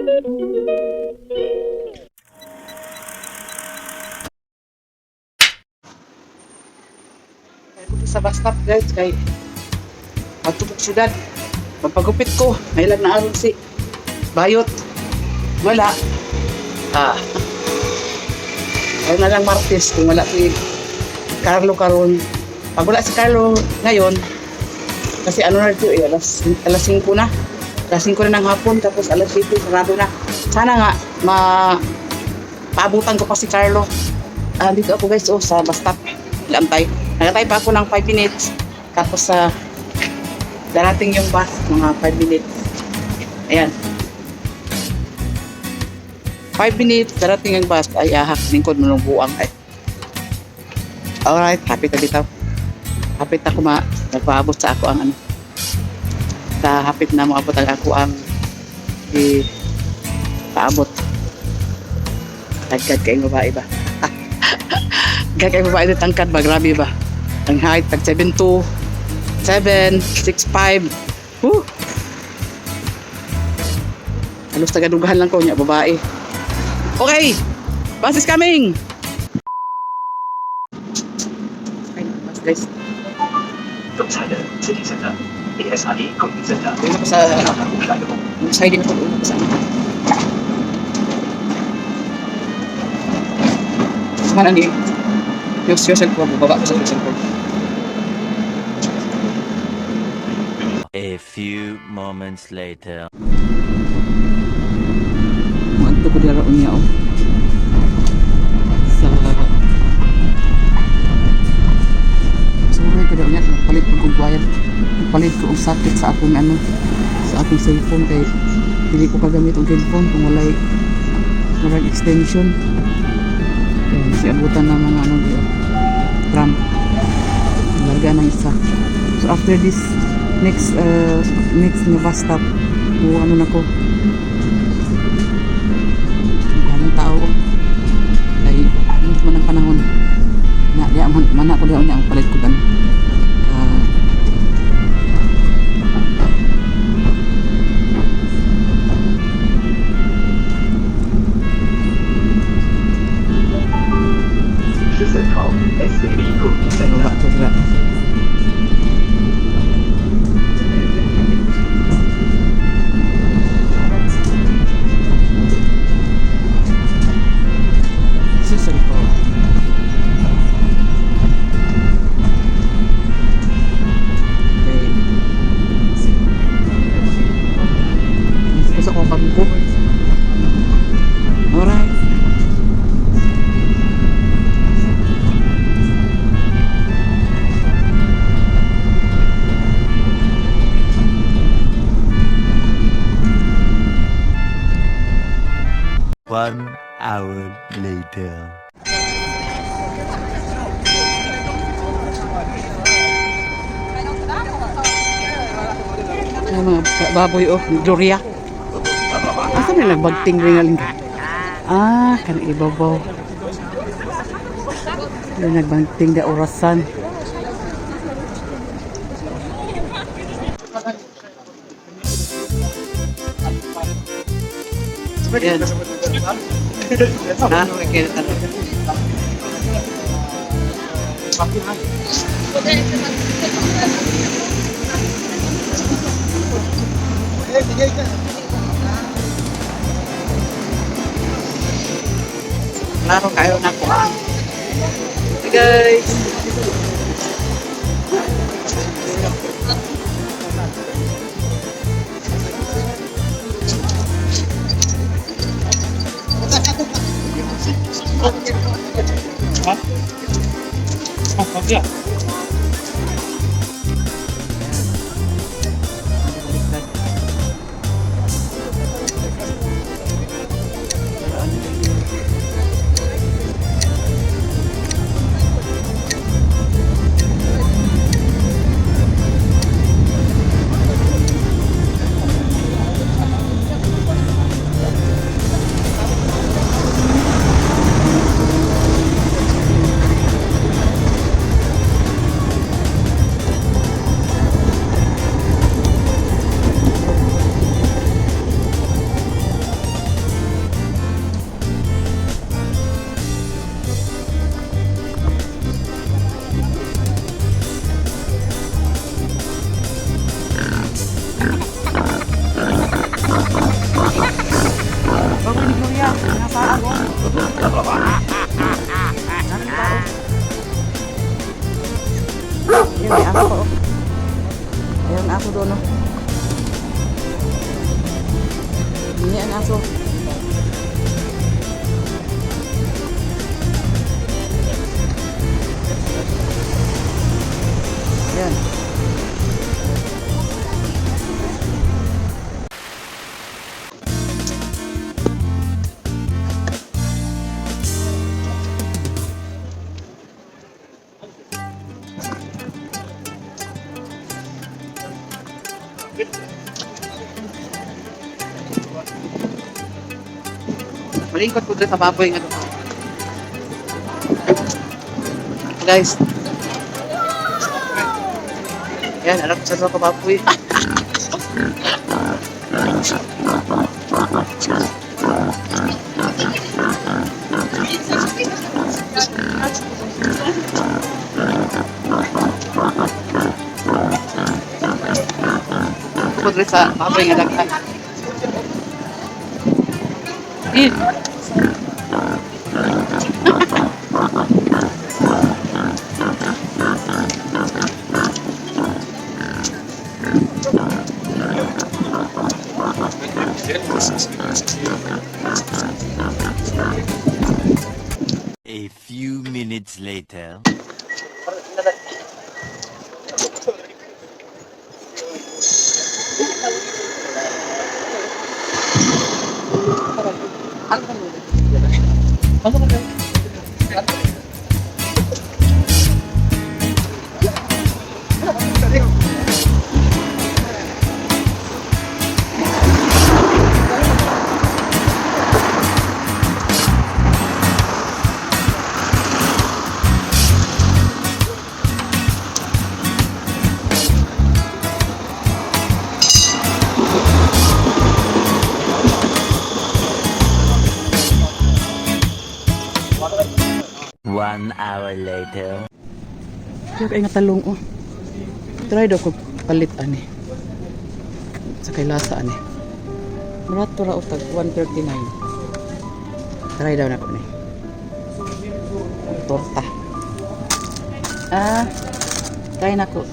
Sa bus stop guys, kay pagtubok syudad, pagpagupit ko may lang na aron si Bayot, wala ay na lang Martes kung wala si Carlo karon. Pag wala si Carlo ngayon, kasi ano na ito alas 5 na, alas 5 na ng hapon, tapos alas 7 sarado na. Sana nga paabutan ko pa si Carlo. Dito ako guys sa bus stop, lantay. Nagatay pa ako ng 5 minutes. Tapos darating yung bus, mga 5 minutes. Ayan. 5 minutes, darating yung bus. Ay, lingkod mo ng buwang. Ay. Alright, hapit na dito. Hapit ako nagpaabot sa ako ang hapit na maabot ang ako ang paabot. Tagkad kayong babae ba? Kayong babae na tangkad ba? Grabe ba? Ang height, tag 7'2", 7, 6'5". Halos tagadugahan lang ko niya, babae. Okay! Bus is coming! Okay, bus guys. Dito ko sa siding ko sa mana ni? Yung cellphone ko, baba ko sa cellphone. A few moments later. Manto ko dira unya sorry ko dira unya palit ko bayad. Palit ko ang sakit sa akong sa akong cellphone kay dili ko kagamit og headphone kung walay extension. Si abutan ng mga tram larga na isa. So after this next na bus stop na ko daming tao ay hindi man ang panahon na diya man ako diya ang palit ko kan One hour later. Ay, mga baboy Gloria. Asa na nagbagting ringaling ka? Kan ibabaw. Nagbagting da orasan. Yan. Okay, klaro kayo na po. Hey guys. Yeah. Ini ang aso. Yan. Malingkot ko dito sa baboy nga to. Guys. Yan, anak ko sa baboy. Ko dito sa baboy nga daghan. A few minutes later. One hour later. Kaya kaya nga talong oh. Try daw ko palit ani. Sa kay lasa ani. Murato ra utag 139. Try daw na ko ni. Torta. Try na ko.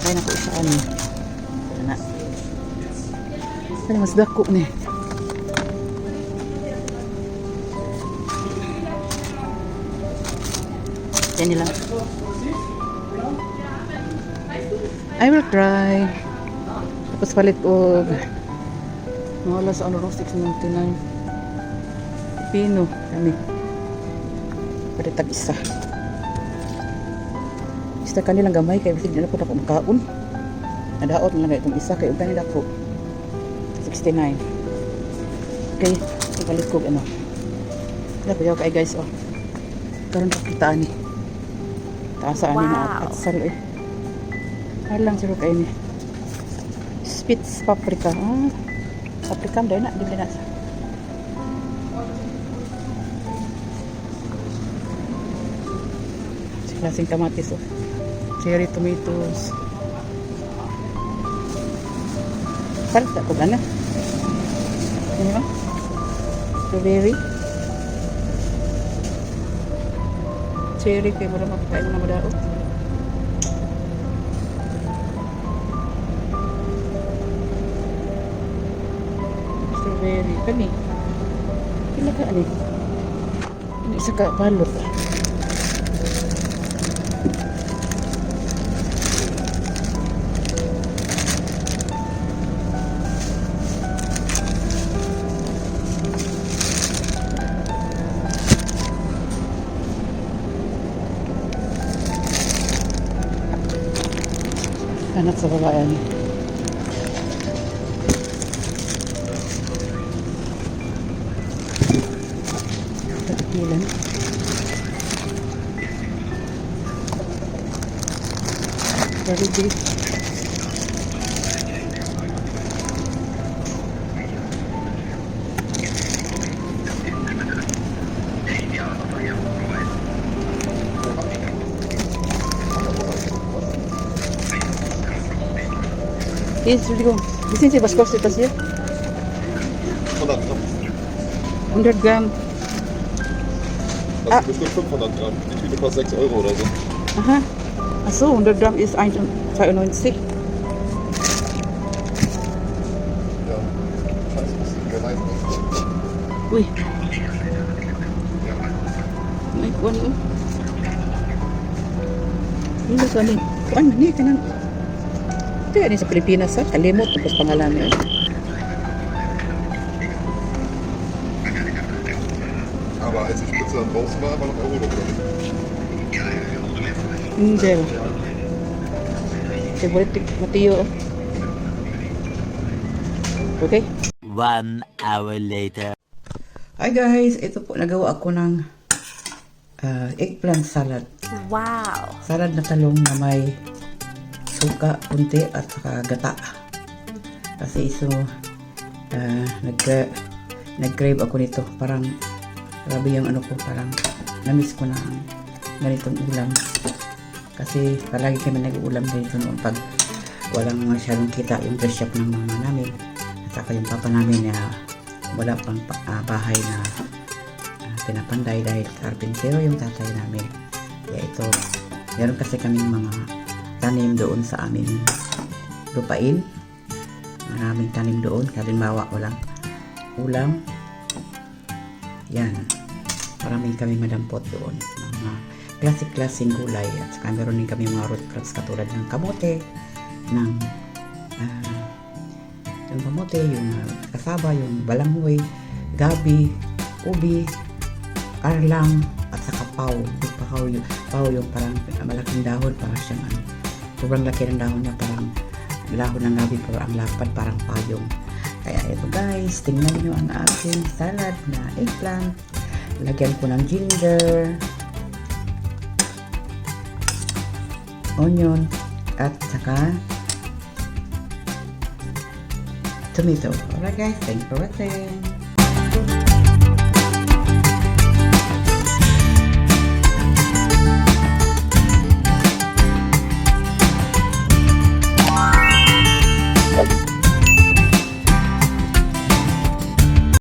Try na ko sa ani. Ana. Kaya mas dako ni. Yan nila. I will try. Tapos palit og wala sa ano 699. Pino kami. Palit tag isa. Isa kanilang gamay kay bisin na ko makaon. Nadaot na lang itong isa kay ug kanila ko 69. Okay, palit ko ano. Wala ko kay guys oh. Karon kita ani. Taasa ani na atsal eh. Halang siro kay ni. Spitz paprika. Paprika dai na dili na. Klaseng kamatis oh. Cherry tomatoes. Palta ko gana. Ano ba? Strawberry. Cherry kay wala mapakain na madaot. Strawberry kani. Pila ka ani? Ini isa ka balot. Anak sa babae ni. Takilan. Very big. Entschuldigung, wissen Sie, was kostet das hier? 100 Gramm. 100 Gramm. Das sind bestimmt 500 Gramm. Die Tüte kostet 6 Euro oder so. Aha. Achso, 100 Gramm ist 92. Ja. Uy. May kuwan oh. Hindi ka ni. Kuwan ni kanang. Kaya ni sa Pilipinas sa kalimot tapos pangalan niya. Aber als die Spitze dann draußen war, war noch Euro drin. Hindi. Favorite Mateo. Okay? 1 hour later. Hi guys, ito po nagawa ako ng eggplant salad. Wow. Salad na talong na may suka, kunti at saka gata. Kasi nag-crave ako nito. Parang grabe yung ano ko, parang namiss ko na ang ganitong ulam. Kasi palagi kami nag-uulam ganito noon pag walang masyadong kita yung dress shop ng mama namin. At saka yung papa namin na wala pang bahay na pinapanday dahil carpentero yung tatay namin. Kaya ito, meron kasi kaming mga tanim doon sa aming lupain. Maraming tanim doon. Halimbawa, walang ulam. Yan. Maraming kami madampot doon. Mga classic-klaseng gulay. At saka meron din kami mga root crops katulad ng kamote, ng yung kamote, yung kasaba, yung balanghoy, gabi, ubi, arlang, at saka pau. Yung pau yung parang malaking dahon, parang siyang sobrang laki ng dahon niya, parang dahon ng gabi, pero ang lapad parang payong. Kaya ito guys, tingnan nyo ang aking salad na eggplant. Lagyan ko ng ginger, onion, at saka tomato. Alright guys, thanks for watching.